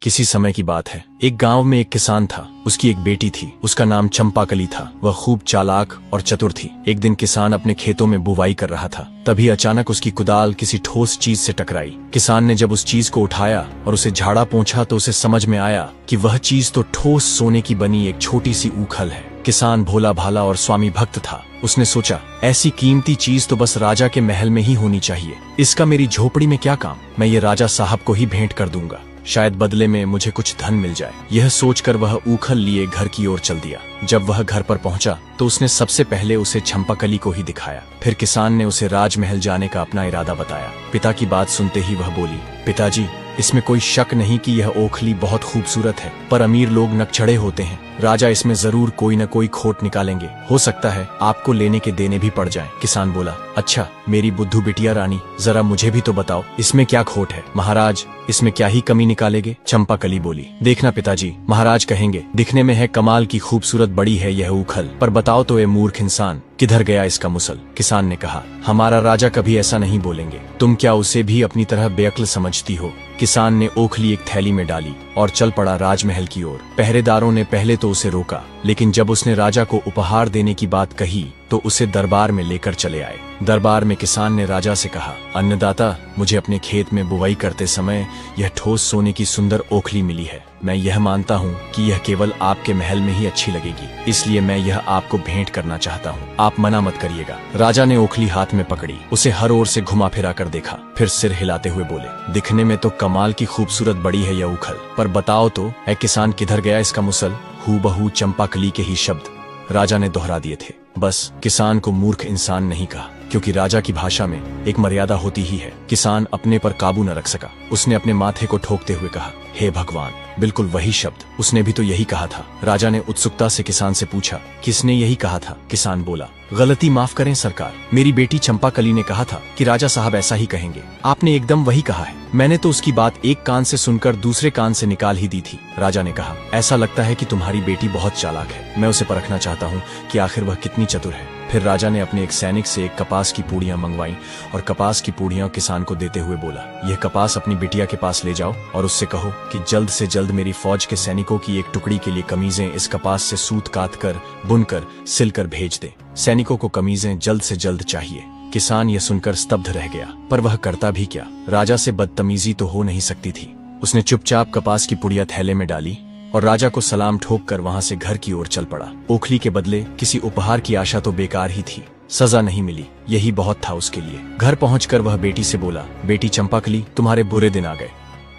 किसी समय की बात है। एक गांव में एक किसान था। उसकी एक बेटी थी। उसका नाम चंपाकली था। वह खूब चालाक और चतुर थी। एक दिन किसान अपने खेतों में बुवाई कर रहा था। तभी अचानक उसकी कुदाल किसी ठोस चीज से टकराई। किसान ने जब उस चीज को उठाया और उसे झाड़ा पोंछा तो उसे समझ में आया कि वह चीज तो ठोस सोने की बनी एक छोटी सी ऊखल है। किसान भोला भाला और स्वामी भक्त था। उसने सोचा, ऐसी कीमती चीज तो बस राजा के महल में ही होनी चाहिए। इसका मेरी झोपड़ी में क्या काम। मैं ये राजा साहब को ही भेंट कर दूंगा, शायद बदले में मुझे कुछ धन मिल जाए। यह सोचकर वह ऊखल लिए घर की ओर चल दिया। जब वह घर पर पहुंचा तो उसने सबसे पहले उसे चंपाकली को ही दिखाया। फिर किसान ने उसे राजमहल जाने का अपना इरादा बताया। पिता की बात सुनते ही वह बोली, पिताजी, इसमें कोई शक नहीं कि यह ओखली बहुत खूबसूरत है, पर अमीर लोग नकचढ़े होते हैं। राजा इसमें जरूर कोई न कोई खोट निकालेंगे। हो सकता है आपको लेने के देने भी पड़ जाएं। किसान बोला, अच्छा मेरी बुद्धू बिटिया रानी, जरा मुझे भी तो बताओ, इसमें क्या खोट है। महाराज, इसमें क्या ही कमी निकालेंगे। चंपाकली बोली, देखना पिताजी, महाराज कहेंगे दिखने में है कमाल की खूबसूरत बड़ी है यह ऊखल, पर बताओ तो ये मूर्ख इंसान, किधर गया इसका मुसल। किसान ने कहा, हमारा राजा कभी ऐसा नहीं बोलेंगे। तुम क्या उसे भी अपनी तरह बेअक्ल समझती हो। किसान ने ओखली एक थैली में डाली और चल पड़ा राजमहल की ओर। पहरेदारों ने पहले तो उसे रोका, लेकिन जब उसने राजा को उपहार देने की बात कही तो उसे दरबार में लेकर चले आए। दरबार में किसान ने राजा से कहा, अन्नदाता, मुझे अपने खेत में बुवाई करते समय यह ठोस सोने की सुंदर ओखली मिली है। मैं यह मानता हूँ कि यह केवल आपके महल में ही अच्छी लगेगी, इसलिए मैं यह आपको भेंट करना चाहता हूँ। आप मना मत करिएगा। राजा ने ओखली हाथ में पकड़ी, उसे हर ओर से घुमा फिरा कर देखा, फिर सिर हिलाते हुए बोले, दिखने में तो कमाल की खूबसूरत बड़ी है यह ऊखल, पर बताओ तो ऐ किसान, किधर गया इसका मुसल। हूबहू चंपाकली के ही शब्द राजा ने दोहरा दिए थे। बस किसान को मूर्ख इंसान नहीं कहा, क्योंकि राजा की भाषा में एक मर्यादा होती ही है। किसान अपने पर काबू न रख सका। उसने अपने माथे को ठोकते हुए कहा, हे भगवान, बिल्कुल वही शब्द, उसने भी तो यही कहा था। राजा ने उत्सुकता से किसान से पूछा, किसने यही कहा था। किसान बोला, गलती माफ करें सरकार, मेरी बेटी चंपाकली ने कहा था कि राजा साहब ऐसा ही कहेंगे। आपने एकदम वही कहा है। मैंने तो उसकी बात एक कान से सुनकर दूसरे कान से निकाल ही दी थी। राजा ने कहा, ऐसा लगता है कि तुम्हारी बेटी बहुत चालाक है। मैं उसे परखना चाहता हूँ कि आखिर वह कितनी चतुर है। फिर राजा ने अपने एक सैनिक से एक कपास की पूड़ियां मंगवाई और कपास की पूड़ियां किसान को देते हुए बोला, यह कपास अपनी बिटिया के पास ले जाओ और उससे कहो कि जल्द से जल्द मेरी फौज के सैनिकों की एक टुकड़ी के लिए कमीजें इस कपास से सूत काट कर, बुनकर, सिलकर भेज दे। सैनिकों को कमीजें जल्द से जल्द चाहिए। किसान यह सुनकर स्तब्ध रह गया, पर वह करता भी क्या। राजा से बदतमीजी तो हो नहीं सकती थी। उसने चुपचाप कपास की पुड़िया थैले में डाली और राजा को सलाम ठोक कर वहां से घर की ओर चल पड़ा। ओखली के बदले किसी उपहार की आशा तो बेकार ही थी। सजा नहीं मिली, यही बहुत था उसके लिए। घर पहुंचकर वह बेटी से बोला, बेटी चंपाकली, तुम्हारे बुरे दिन आ गए।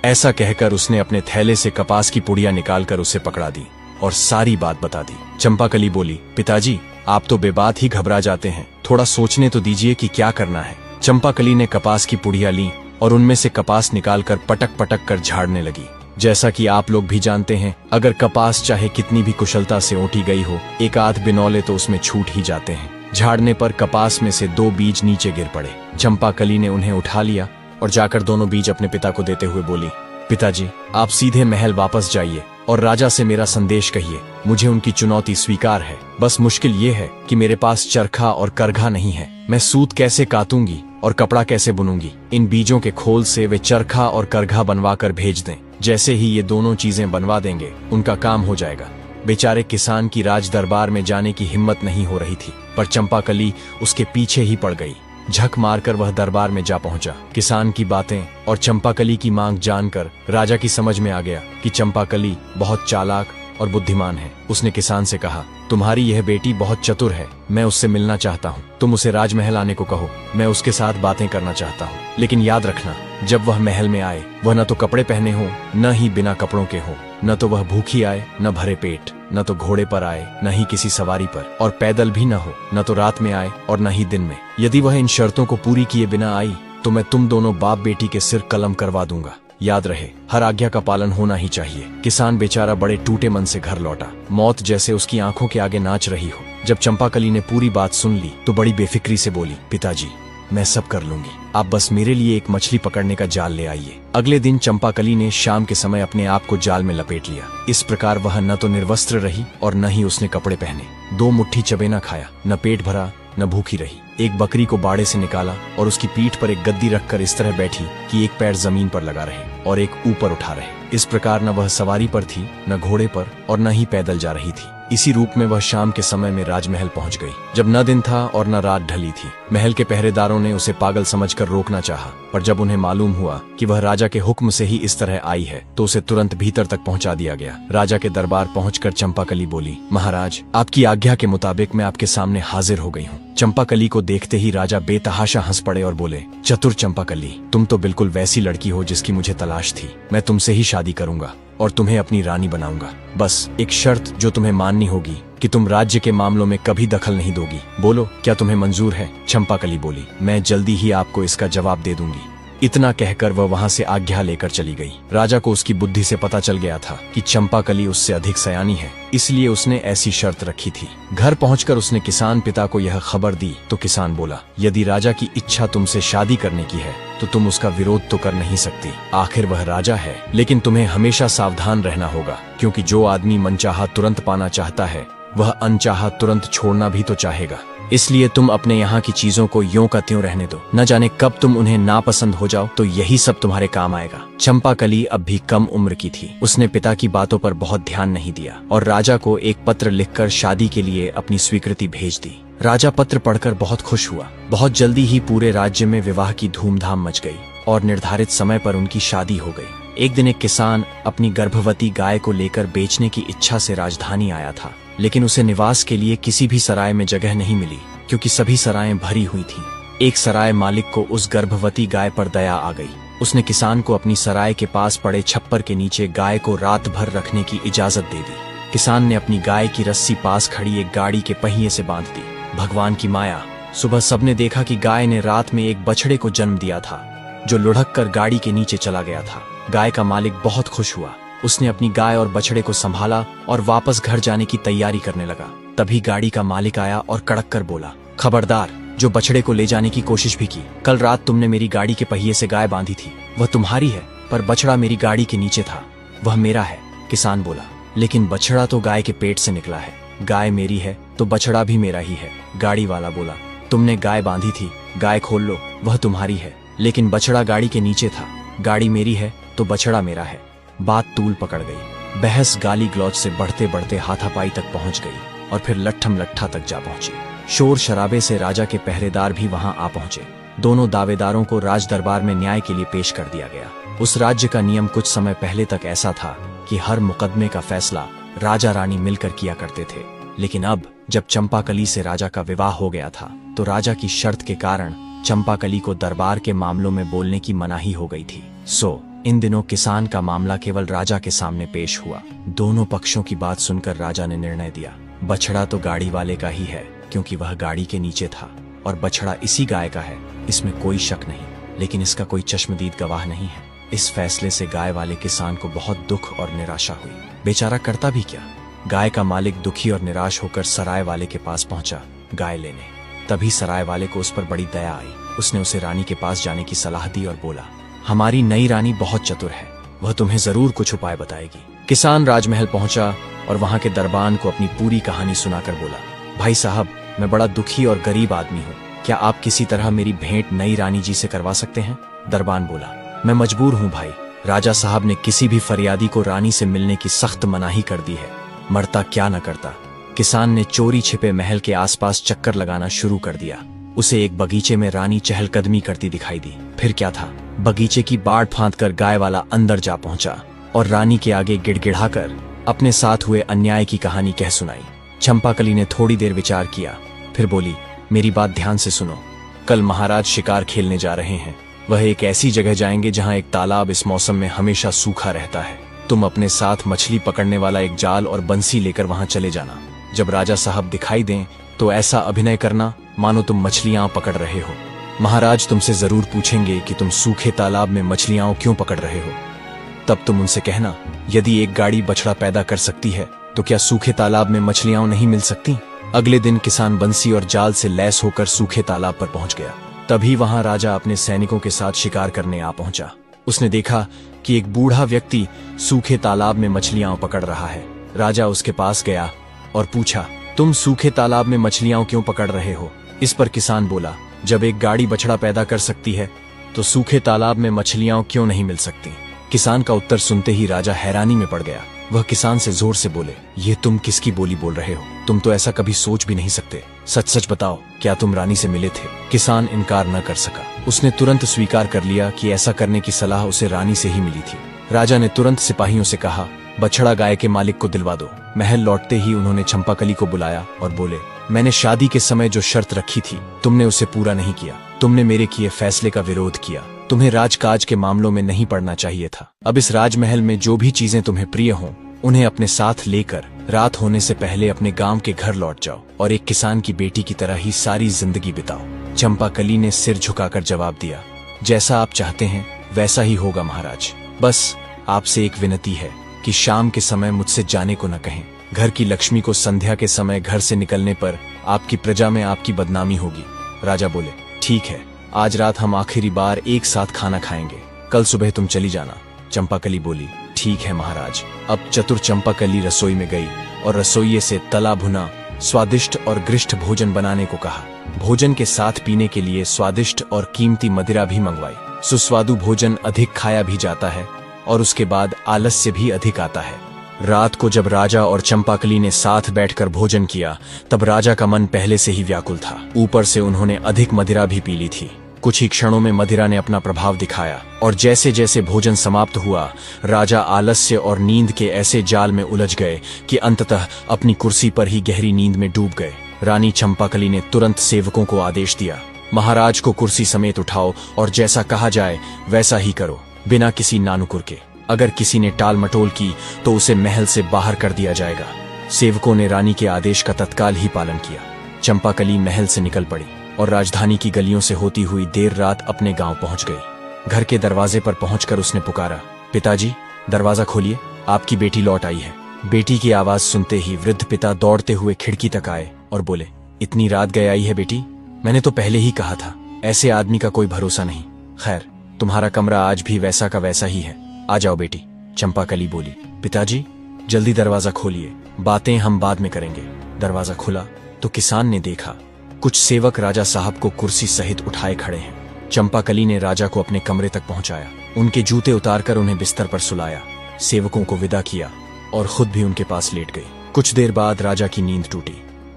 ऐसा कहकर उसने अपने थैले से कपास की पुड़िया निकालकर उसे पकड़ा दी और सारी बात बता दी। चंपाकली बोली, पिताजी, आप तो बेबात ही घबरा जाते हैं, थोड़ा सोचने तो दीजिए कि क्या करना है। चंपाकली ने कपास की पुड़िया ली और उनमें से कपास निकालकर पटक पटक कर झाड़ने लगी। जैसा कि आप लोग भी जानते हैं, अगर कपास चाहे कितनी भी कुशलता से ओटी गई हो, एक आध बिनौले तो उसमें छूट ही जाते हैं। झाड़ने पर कपास में से 2 बीज नीचे गिर पड़े। चंपाकली ने उन्हें उठा लिया और जाकर दोनों बीज अपने पिता को देते हुए बोली, पिताजी, आप सीधे महल वापस जाइए और राजा से मेरा संदेश कहिए। मुझे उनकी चुनौती स्वीकार है, बस मुश्किल ये है कि मेरे पास चरखा और करघा नहीं है। मैं सूत कैसे कातूंगी और कपड़ा कैसे बुनूंगी। इन बीजों के खोल से वे चरखा और करघा बनवा कर भेज दें। जैसे ही ये दोनों चीजें बनवा देंगे, उनका काम हो जाएगा। बेचारे किसान की राज दरबार में जाने की हिम्मत नहीं हो रही थी, पर चंपाकली उसके पीछे ही पड़ गई। झक मारकर वह दरबार में जा पहुंचा। किसान की बातें और चंपाकली की मांग जानकर राजा की समझ में आ गया कि चंपाकली बहुत चालाक और बुद्धिमान है। उसने किसान से कहा, तुम्हारी यह बेटी बहुत चतुर है, मैं उससे मिलना चाहता हूँ। तुम उसे राजमहल आने को कहो, मैं उसके साथ बातें करना चाहता हूँ। लेकिन याद रखना, जब वह महल में आए, वह न तो कपड़े पहने हो, न ही बिना कपड़ों के हो। न तो वह भूखी आए, न भरे पेट, न तो घोड़े पर आए, न ही किसी सवारी पर, और पैदल भी न हो। न तो रात में आए और न ही दिन में। यदि वह इन शर्तों को पूरी किए बिना आई तो मैं तुम दोनों बाप बेटी के सिर कलम करवा दूंगा। याद रहे, हर आज्ञा का पालन होना ही चाहिए। किसान बेचारा बड़े टूटे मन से घर लौटा। मौत जैसे उसकी आंखों के आगे नाच रही हो। जब चंपाकली ने पूरी बात सुन ली तो बड़ी बेफिक्री से बोली, पिताजी, मैं सब कर लूंगी, आप बस मेरे लिए एक मछली पकड़ने का जाल ले आइए। अगले दिन चंपाकली ने शाम के समय अपने आप को जाल में लपेट लिया। इस प्रकार वह न तो निर्वस्त्र रही और न ही उसने कपड़े पहने। 2 मुट्ठी चबेना खाया, न पेट भरा न भूखी रही। एक बकरी को बाड़े से निकाला और उसकी पीठ पर एक गद्दी रखकर इस तरह बैठी कि एक पैर जमीन पर लगा रहे। और एक ऊपर उठा रहे। इस प्रकार न वह सवारी पर थी, न घोड़े पर, और न ही पैदल जा रही थी। इसी रूप में वह शाम के समय में राजमहल पहुंच गई, जब न दिन था और न रात ढली थी। महल के पहरेदारों ने उसे पागल समझकर रोकना चाहा, पर जब उन्हें मालूम हुआ कि वह राजा के हुक्म से ही इस तरह आई है, तो उसे तुरंत भीतर तक पहुंचा दिया गया। राजा के दरबार पहुंचकर चंपाकली बोली, महाराज, आपकी आज्ञा के मुताबिक मैं आपके सामने हाजिर हो गई हूँ। चंपाकली को देखते ही राजा बेतहाशा हंस पड़े और बोले, चतुर चंपाकली, तुम तो बिल्कुल वैसी लड़की हो जिसकी मुझे तलाश थी। मैं तुमसे ही शादी करूंगा और तुम्हें अपनी रानी बनाऊंगा। बस एक शर्त जो तुम्हें माननी होगी कि तुम राज्य के मामलों में कभी दखल नहीं दोगी। बोलो, क्या तुम्हें मंजूर है? चंपाकली बोली, मैं जल्दी ही आपको इसका जवाब दे दूंगी। इतना कहकर वह वहां से आज्ञा लेकर चली गई। राजा को उसकी बुद्धि से पता चल गया था कि चंपाकली उससे अधिक सयानी है, इसलिए उसने ऐसी शर्त रखी थी। घर पहुंचकर उसने किसान पिता को यह खबर दी तो किसान बोला, यदि राजा की इच्छा तुमसे शादी करने की है तो तुम उसका विरोध तो कर नहीं सकती। आखिर वह राजा है। लेकिन तुम्हें हमेशा सावधान रहना होगा, क्योंकि जो आदमी मनचाहा तुरंत पाना चाहता है, वह अनचाहा तुरंत छोड़ना भी तो चाहेगा। इसलिए तुम अपने यहाँ की चीजों को यों का त्यों रहने दो। न जाने कब तुम उन्हें नापसंद हो जाओ तो यही सब तुम्हारे काम आएगा। चंपाकली अब भी कम उम्र की थी। उसने पिता की बातों पर बहुत ध्यान नहीं दिया और राजा को एक पत्र लिखकर शादी के लिए अपनी स्वीकृति भेज दी। राजा पत्र पढ़कर बहुत खुश हुआ। बहुत जल्दी ही पूरे राज्य में विवाह की धूमधाम मच गई और निर्धारित समय पर उनकी शादी हो गई। एक दिन एक किसान अपनी गर्भवती गाय को लेकर बेचने की इच्छा से राजधानी आया था, लेकिन उसे निवास के लिए किसी भी सराय में जगह नहीं मिली, क्योंकि सभी सरायें भरी हुई थीं। एक सराय मालिक को उस गर्भवती गाय पर दया आ गई। उसने किसान को अपनी सराय के पास पड़े छप्पर के नीचे गाय को रात भर रखने की इजाजत दे दी। किसान ने अपनी गाय की रस्सी पास खड़ी एक गाड़ी के पहिए से बांध दी। भगवान की माया, सुबह सबने देखा कि गाय ने रात में एक बछड़े को जन्म दिया था, जो लुढ़क कर गाड़ी के नीचे चला गया था। गाय का मालिक बहुत खुश हुआ। उसने अपनी गाय और बछड़े को संभाला और वापस घर जाने की तैयारी करने लगा। तभी गाड़ी का मालिक आया और कड़क कर बोला, खबरदार, जो बछड़े को ले जाने की कोशिश भी की। कल रात तुमने मेरी गाड़ी के पहिए से गाय बांधी थी, वह तुम्हारी है, पर बछड़ा मेरी गाड़ी के नीचे था, वह मेरा है। किसान बोला, लेकिन बछड़ा तो गाय के पेट से निकला है। गाय मेरी है तो बछड़ा भी मेरा ही है। गाड़ी वाला बोला, तुमने गाय बांधी थी, गाय खोल लो, वह तुम्हारी है, लेकिन बछड़ा गाड़ी के नीचे था। गाड़ी मेरी है तो बछड़ा मेरा है। बात तूल पकड़ गई। बहस गाली गलौज से बढ़ते बढ़ते हाथापाई तक पहुंच गई और फिर लट्ठम लट्ठा तक जा पहुंची। शोर शराबे से राजा के पहरेदार भी वहां आ पहुंचे। दोनों दावेदारों को राज दरबार में न्याय के लिए पेश कर दिया गया। उस राज्य का नियम कुछ समय पहले तक ऐसा था कि हर मुकदमे का फैसला राजा रानी मिलकर किया करते थे, लेकिन अब जब चंपाकली से राजा का विवाह हो गया था तो राजा की शर्त के कारण चंपाकली को दरबार के मामलों में बोलने की मनाही हो गई थी। इन दिनों किसान का मामला केवल राजा के सामने पेश हुआ। दोनों पक्षों की बात सुनकर राजा ने निर्णय दिया, बछड़ा तो गाड़ी वाले का ही है, क्योंकि वह गाड़ी के नीचे था, और बछड़ा इसी गाय का है, इसमें कोई शक नहीं, लेकिन इसका कोई चश्मदीद गवाह नहीं है। इस फैसले से गाय वाले किसान को बहुत दुख और निराशा हुई। बेचारा करता भी क्या। गाय का मालिक दुखी और निराश होकर सराय वाले के पास पहुंचा गाय लेने। तभी सराय वाले को उस पर बड़ी दया आई। उसने उसे रानी के पास जाने की सलाह दी और बोला, हमारी नई रानी बहुत चतुर है, वह तुम्हें जरूर कुछ उपाय बताएगी। किसान राजमहल पहुंचा और वहां के दरबान को अपनी पूरी कहानी सुनाकर बोला, भाई साहब, मैं बड़ा दुखी और गरीब आदमी हूँ, क्या आप किसी तरह मेरी भेंट नई रानी जी से करवा सकते हैं? दरबान बोला, मैं मजबूर हूँ भाई। राजा साहब ने किसी भी फरियादी को रानी से मिलने की सख्त मनाही कर दी है, मरता क्या न करता। किसान ने चोरी छिपे महल के आसपास चक्कर लगाना शुरू कर दिया। उसे एक बगीचे में रानी चहलकदमी करती दिखाई दी। फिर क्या था, बगीचे की बाड़ फांद कर गाय वाला अंदर जा पहुंचा और रानी के आगे गिड़गिड़ाकर अपने साथ हुए अन्याय की कहानी कह सुनाई। चंपाकली ने थोड़ी देर विचार किया, फिर बोली, मेरी बात ध्यान से सुनो। कल महाराज शिकार खेलने जा रहे हैं। वह एक ऐसी जगह जाएंगे जहां एक तालाब इस मौसम में हमेशा सूखा रहता है। तुम अपने साथ मछली पकड़ने वाला एक जाल और बंसी लेकर वहां चले जाना। जब राजा साहब दिखाई दें तो ऐसा अभिनय करना मानो तुम मछलियां पकड़ रहे हो। महाराज तुमसे जरूर पूछेंगे कि तुम सूखे तालाब में मछलियां क्यों पकड़ रहे हो। तब तुम उनसे कहना, यदि एक गाड़ी बछड़ा पैदा कर सकती है तो क्या सूखे तालाब में मछलियां नहीं मिल सकती? अगले दिन किसान बंसी और जाल से लैस होकर सूखे तालाब पर पहुंच गया। तभी वहां राजा अपने सैनिकों के साथ शिकार करने आ पहुंचा। उसने देखा कि एक बूढ़ा व्यक्ति सूखे तालाब में मछलियां पकड़ रहा है। राजा उसके पास गया और पूछा, तुम सूखे तालाब में मछलियां क्यों पकड़ रहे हो? इस पर किसान बोला, जब एक गाड़ी बछड़ा पैदा कर सकती है तो सूखे तालाब में मछलियां क्यों नहीं मिल सकती? किसान का उत्तर सुनते ही राजा हैरानी में पड़ गया। वह किसान से जोर से बोले, ये तुम किसकी बोली बोल रहे हो? तुम तो ऐसा कभी सोच भी नहीं सकते। सच सच बताओ, क्या तुम रानी से मिले थे? किसान इनकार न कर सका। उसने तुरंत स्वीकार कर लिया कि ऐसा करने की सलाह उसे रानी से ही मिली थी। राजा ने तुरंत सिपाहियों से कहा, बछड़ा गाय के मालिक को दिलवा दो। महल लौटते ही उन्होंने चंपाकली को बुलाया और बोले, मैंने शादी के समय जो शर्त रखी थी तुमने उसे पूरा नहीं किया। तुमने मेरे किए फैसले का विरोध किया। तुम्हें राजकाज के मामलों में नहीं पड़ना चाहिए था। अब इस राजमहल में जो भी चीजें तुम्हें प्रिय हों उन्हें अपने साथ लेकर रात होने से पहले अपने गांव के घर लौट जाओ और एक किसान की बेटी की तरह ही सारी जिंदगी बिताओ। चंपाकली ने सिर झुकाकर जवाब दिया, जैसा आप चाहते हैं वैसा ही होगा महाराज। बस आपसे एक विनती है कि शाम के समय मुझसे जाने को न कहें। घर की लक्ष्मी को संध्या के समय घर से निकलने पर आपकी प्रजा में आपकी बदनामी होगी। राजा बोले, ठीक है, आज रात हम आखिरी बार एक साथ खाना खाएंगे। कल सुबह तुम चली जाना। चंपाकली बोली, ठीक है महाराज। अब चतुर चंपाकली रसोई में गई और रसोइये से तला भुना स्वादिष्ट और गृष्ट भोजन बनाने को कहा। भोजन के साथ पीने के लिए स्वादिष्ट और कीमती मदिरा भी मंगवाई। सुस्वादु भोजन अधिक खाया भी जाता है और उसके बाद आलस्य भी अधिक आता है। रात को जब राजा और चंपाकली ने साथ बैठकर भोजन किया तब राजा का मन पहले से ही व्याकुल था। ऊपर से उन्होंने अधिक मदिरा भी पी ली थी। कुछ ही क्षणों में मदिरा ने अपना प्रभाव दिखाया और जैसे जैसे भोजन समाप्त हुआ राजा आलस्य और नींद के ऐसे जाल में उलझ गए कि अंततः अपनी कुर्सी पर ही गहरी नींद में डूब गए। रानी चंपाकली ने तुरंत सेवकों को आदेश दिया, महाराज को कुर्सी समेत उठाओ और जैसा कहा जाए वैसा ही करो, बिना किसी नानुकुर के। अगर किसी ने टाल मटोल की तो उसे महल से बाहर कर दिया जाएगा। सेवकों ने रानी के आदेश का तत्काल ही पालन किया। चंपाकली महल से निकल पड़ी और राजधानी की गलियों से होती हुई देर रात अपने गांव पहुंच गई। घर के दरवाजे पर पहुंचकर उसने पुकारा, पिताजी दरवाजा खोलिए, आपकी बेटी लौट आई है। बेटी की आवाज सुनते ही वृद्ध पिता दौड़ते हुए खिड़की तक आए और बोले, इतनी रात गए आई है बेटी? मैंने तो पहले ही कहा था, ऐसे आदमी का कोई भरोसा नहीं। खैर, तुम्हारा कमरा आज भी वैसा का वैसा ही है, आ जाओ बेटी। चंपाकली बोली, पिताजी जल्दी दरवाजा खोलिए, बातें हम बाद में करेंगे। दरवाजा खुला तो किसान ने देखा कुछ सेवक राजा साहब को कुर्सी सहित उठाए खड़े हैं। चंपाकली ने राजा को अपने कमरे तक पहुंचाया, उनके जूते उतारकर उन्हें बिस्तर पर सुलाया, सेवकों को विदा किया और खुद भी उनके पास लेट गई। कुछ देर बाद राजा की नींद टूटी।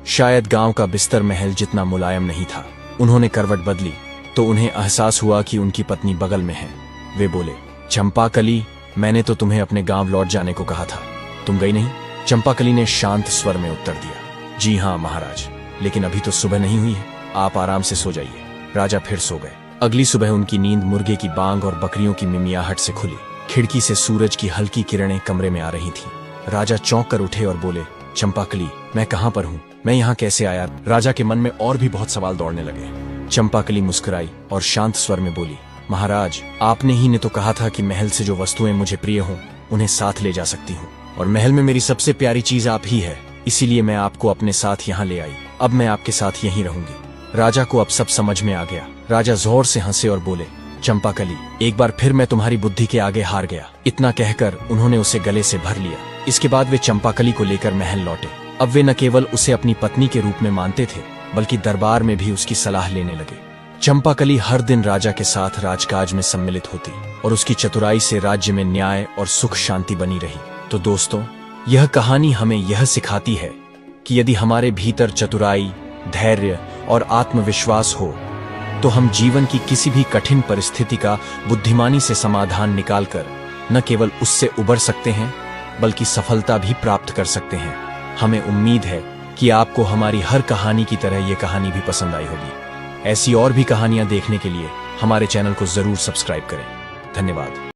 शायद गांव का बिस्तर महल जितना मुलायम नहीं था। उन्होंने करवट बदली तो उन्हें एहसास हुआ कि उनकी पत्नी बगल में है। वे बोले, चंपाकली, मैंने तो तुम्हें अपने गांव लौट जाने को कहा था, तुम गई नहीं? चंपाकली ने शांत स्वर में उत्तर दिया, जी हाँ महाराज, लेकिन अभी तो सुबह नहीं हुई है, आप आराम से सो जाइए। राजा फिर सो गए। अगली सुबह उनकी नींद मुर्गे की बांग और बकरियों की मिमियाहट से खुली। खिड़की से सूरज की हल्की किरणें कमरे में आ रही थीं। राजा चौंक कर उठे और बोले, चंपाकली, मैं कहाँ पर हूँ? मैं यहाँ कैसे आया? राजा के मन में और भी बहुत सवाल दौड़ने लगे। चंपाकली मुस्कुराई और शांत स्वर में बोली, महाराज, आपने ही ने तो कहा था कि महल से जो वस्तुएं मुझे प्रिय हों उन्हें साथ ले जा सकती हूँ, और महल में मेरी सबसे प्यारी चीज आप ही है, इसीलिए मैं आपको अपने साथ यहाँ ले आई। अब मैं आपके साथ यहीं रहूंगी। राजा को अब सब समझ में आ गया। राजा जोर से हंसे और बोले, चंपाकली, एक बार फिर मैं तुम्हारी बुद्धि के आगे हार गया। इतना कहकर उन्होंने उसे गले से भर लिया। इसके बाद वे चंपाकली को लेकर महल लौटे। अब वे न केवल उसे अपनी पत्नी के रूप में मानते थे बल्कि दरबार में भी उसकी सलाह लेने लगे। चंपाकली हर दिन राजा के साथ राजकाज में सम्मिलित होती और उसकी चतुराई से राज्य में न्याय और सुख शांति बनी रही। तो दोस्तों, यह कहानी हमें यह सिखाती है कि यदि हमारे भीतर चतुराई, धैर्य और आत्मविश्वास हो तो हम जीवन की किसी भी कठिन परिस्थिति का बुद्धिमानी से समाधान निकालकर न केवल उससे उबर सकते हैं बल्कि सफलता भी प्राप्त कर सकते हैं। हमें उम्मीद है कि आपको हमारी हर कहानी की तरह ये कहानी भी पसंद आई होगी। ऐसी और भी कहानियां देखने के लिए हमारे चैनल को जरूर सब्सक्राइब करें। धन्यवाद।